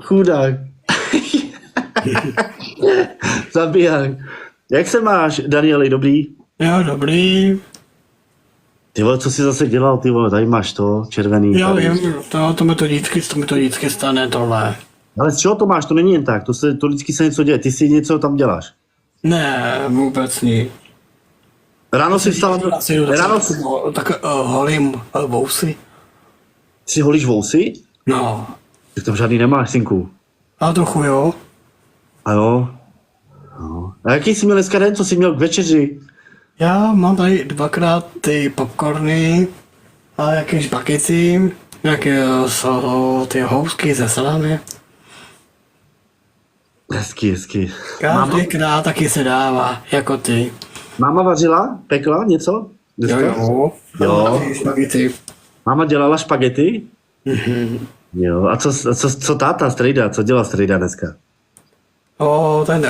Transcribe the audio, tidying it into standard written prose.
Chudák. Zabiják. Jak se máš, Danieli, dobrý? Jo, dobrý. Ty vole, co jsi zase dělal, ty vole, tady máš to, červený. Jo, tady. vím, to mi to vždycky stane tohle. Ale z čeho to máš, to není jen tak, to vždycky se něco děje, ty si něco tam děláš. Ne, vůbec nic. Ráno si vstal, ráno si, Tak holím vousy. si holíš vousy? No, Tak tam žádný nemáš, synku. ale trochu jo. A jo. No. A jaký jsi měl dneska den, co jsi měl k večeři? Já mám tady dvakrát ty popcorny a jaký špagety, jaké jsou ty housky ze salámy. Hezky. Každý krát taky se dává, jako ty. Máma vařila? Pekla něco? Dneska? Jo. Špagety. Máma dělala špagety? Jo. A co táta, strejda? Co dělal strejda dneska? Ten